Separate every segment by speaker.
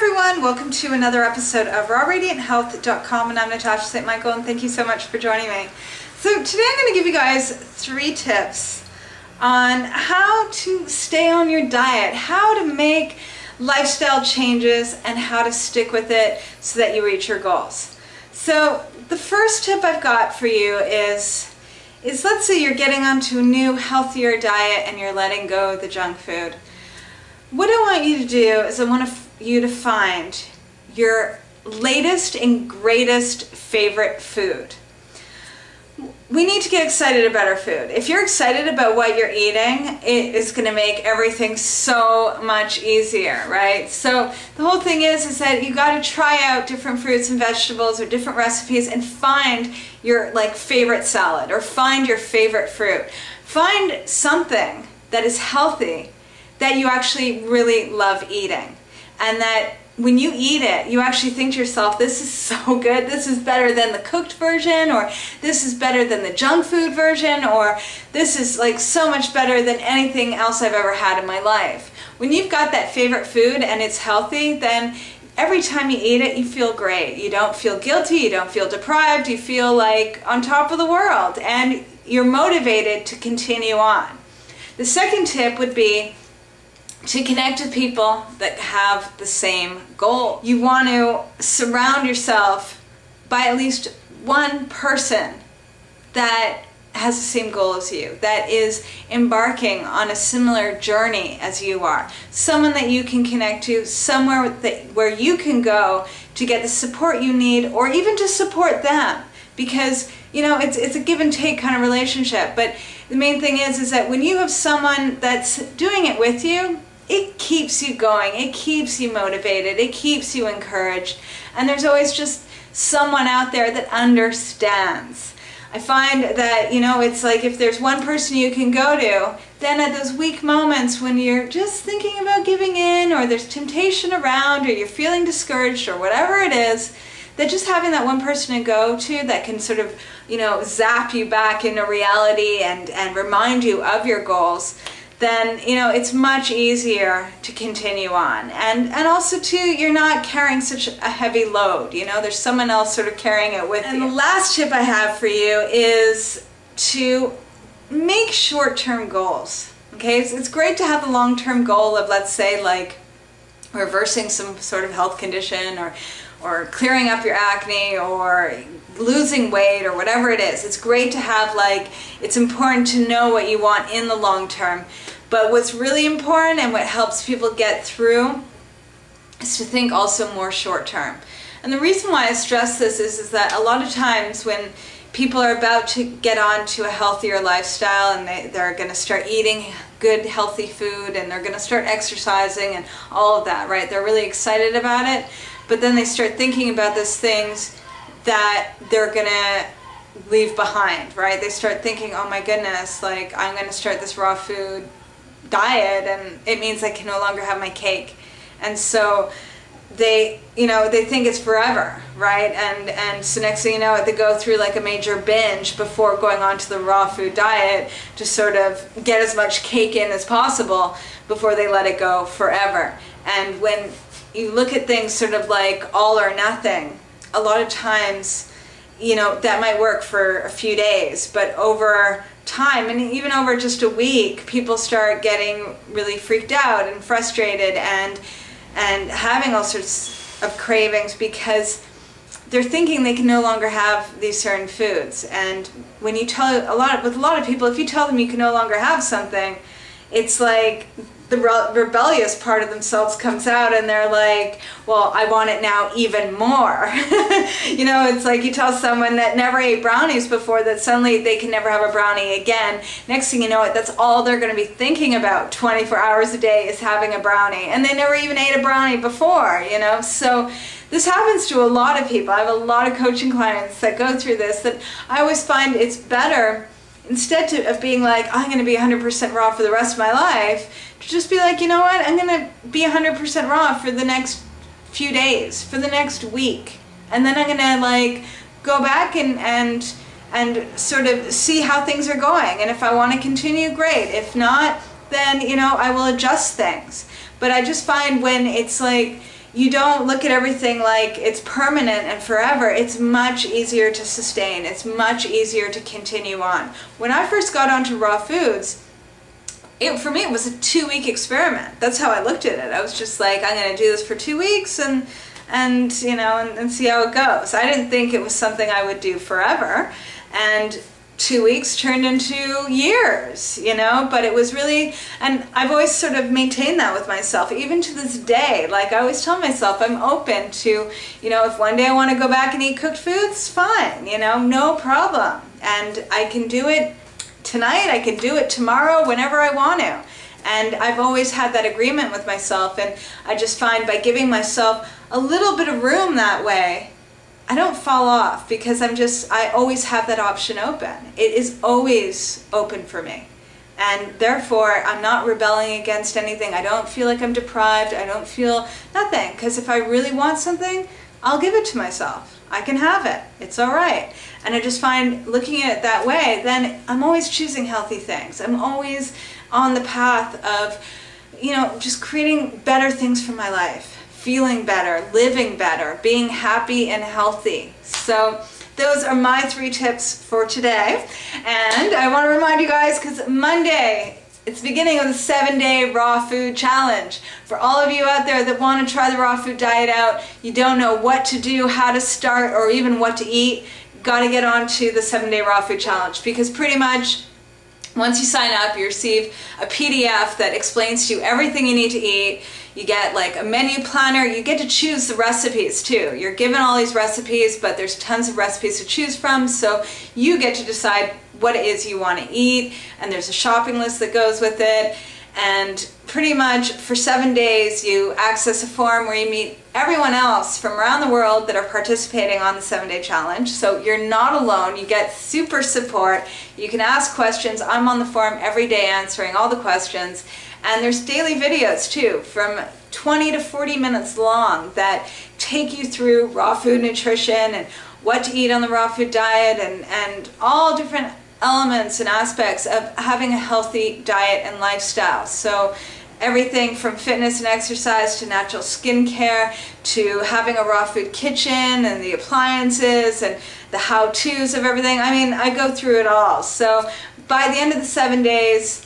Speaker 1: everyone, welcome to another episode of rawradianthealth.com, and I'm Natasha St. Michael, and thank you so much for joining me. So today I'm going to give you guys 3 tips on how to stay on your diet, how to make lifestyle changes, and how to stick with it so that you reach your goals. So the first tip I've got for you is let's say you're getting onto a new, healthier diet and you're letting go of the junk food. What I want you to do is I want you to find your latest and greatest favorite food. We need to get excited about our food. If you're excited about what you're eating, it is going to make everything so much easier, right? So the whole thing is that you got to try out different fruits and vegetables or different recipes and find your favorite salad or find your favorite fruit. Find something that is healthy that you actually really love eating, and that when you eat it, you actually think to yourself, this is so good, this is better than the cooked version, or this is better than the junk food version, or this is like so much better than anything else I've ever had in my life. When you've got that favorite food and it's healthy, then every time you eat it, you feel great. You don't feel guilty, you don't feel deprived, you feel like on top of the world, and you're motivated to continue on. The second tip would be to connect with people that have the same goal. You want to surround yourself by at least one person that has the same goal as you, that is embarking on a similar journey as you are. Someone that you can connect to, somewhere where you can go to get the support you need, or even to support them. Because, you know, it's a give and take kind of relationship. But the main thing is that when you have someone that's doing it with you, it keeps you going, it keeps you motivated, it keeps you encouraged, and there's always just someone out there that understands. I find that, you know, it's like if there's one person you can go to, then at those weak moments when you're just thinking about giving in, or there's temptation around, or you're feeling discouraged, or whatever it is, that just having that one person to go to that can sort of, you know, zap you back into reality and remind you of your goals, then, you know, it's much easier to continue on. And also, too, you're not carrying such a heavy load. You know, there's someone else sort of carrying it with you. And the last tip I have for you is to make short-term goals. Okay, it's great to have a long-term goal of, let's say, like reversing some sort of health condition, or clearing up your acne, or losing weight, or whatever it is. It's great to have, like, it's important to know what you want in the long term. But what's really important, and what helps people get through, is to think also more short term. And the reason why I stress this is that a lot of times when people are about to get on to a healthier lifestyle, and they're going to start eating good, healthy food, and they're going to start exercising and all of that, right? They're really excited about it, but then they start thinking about those things that they're going to leave behind, right? They start thinking, oh my goodness, like, I'm going to start this raw food diet, and it means I can no longer have my cake. And so they, you know, they think it's forever, right? And so next thing you know, they go through like a major binge before going on to the raw food diet to sort of get as much cake in as possible before they let it go forever. And when you look at things sort of like all or nothing, a lot of times, you know, that might work for a few days, but over time, and even over just a week, people start getting really freaked out and frustrated and having all sorts of cravings because they're thinking they can no longer have these certain foods. And when you tell with a lot of people, if you tell them you can no longer have something, it's like the rebellious part of themselves comes out, and they're like, well, I want it now even more. You know, it's like you tell someone that never ate brownies before that suddenly they can never have a brownie again. Next thing you know, that's all they're going to be thinking about 24 hours a day is having a brownie, and they never even ate a brownie before, you know. So this happens to a lot of people. I have a lot of coaching clients that go through this, that I always find it's better, instead of being like, I'm going to be 100% raw for the rest of my life, to just be like, you know what, I'm going to be 100% raw for the next few days, for the next week. And then I'm going to like go back and sort of see how things are going. And if I want to continue, great. If not, then, you know, I will adjust things. But I just find when it's like you don't look at everything like it's permanent and forever. It's much easier to sustain. It's much easier to continue on. When I first got onto raw foods, for me it was a 2-week experiment. That's how I looked at it. I was just like, I'm going to do this for 2 weeks and you know, and see how it goes. I didn't think it was something I would do forever, and 2 weeks turned into years, you know, but it was really, and I've always sort of maintained that with myself, even to this day. Like, I always tell myself I'm open to, you know, if one day I want to go back and eat cooked foods, fine, you know, no problem. And I can do it tonight, I can do it tomorrow, whenever I want to. And I've always had that agreement with myself, and I just find by giving myself a little bit of room that way, I don't fall off, because I always have that option open. It is always open for me. And therefore, I'm not rebelling against anything. I don't feel like I'm deprived. I don't feel nothing, because if I really want something, I'll give it to myself. I can have it. It's all right. And I just find, looking at it that way, then I'm always choosing healthy things. I'm always on the path of, you know, just creating better things for my life, feeling better, living better, being happy and healthy. So those are my 3 tips for today. And I want to remind you guys, because Monday, it's the beginning of the 7-day raw food challenge. For all of you out there that want to try the raw food diet out, you don't know what to do, how to start, or even what to eat, got to get on to the 7-day raw food challenge, because pretty much once you sign up, you receive a PDF that explains to you everything you need to eat. You get like a menu planner. You get to choose the recipes too. You're given all these recipes, but there's tons of recipes to choose from, so you get to decide what it is you want to eat, and there's a shopping list that goes with it. And pretty much for 7 days you access a forum where you meet everyone else from around the world that are participating on the 7-day challenge. So you're not alone. You get super support. You can ask questions. I'm on the forum every day answering all the questions. And there's daily videos too, from 20 to 40 minutes long, that take you through raw food nutrition and what to eat on the raw food diet, and all different elements and aspects of having a healthy diet and lifestyle. So everything from fitness and exercise to natural skincare to having a raw food kitchen and the appliances and the how-tos of everything. I mean, I go through it all. So by the end of the 7 days,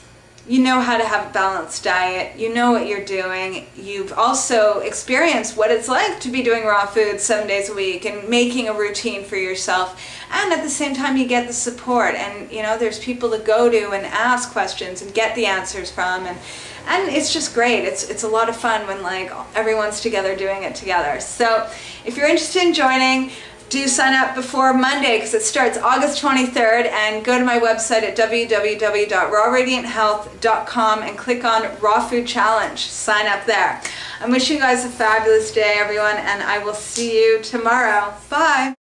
Speaker 1: you know how to have a balanced diet, you know what you're doing, you've also experienced what it's like to be doing raw food 7 days a week and making a routine for yourself, and at the same time you get the support, and you know, there's people to go to and ask questions and get the answers from, and it's just great. It's a lot of fun when like everyone's together doing it together. So if you're interested in joining, do sign up before Monday, because it starts August 23rd, and go to my website at www.rawradianthealth.com and click on Raw Food Challenge. Sign up there. I'm wishing you guys a fabulous day, everyone, and I will see you tomorrow. Bye.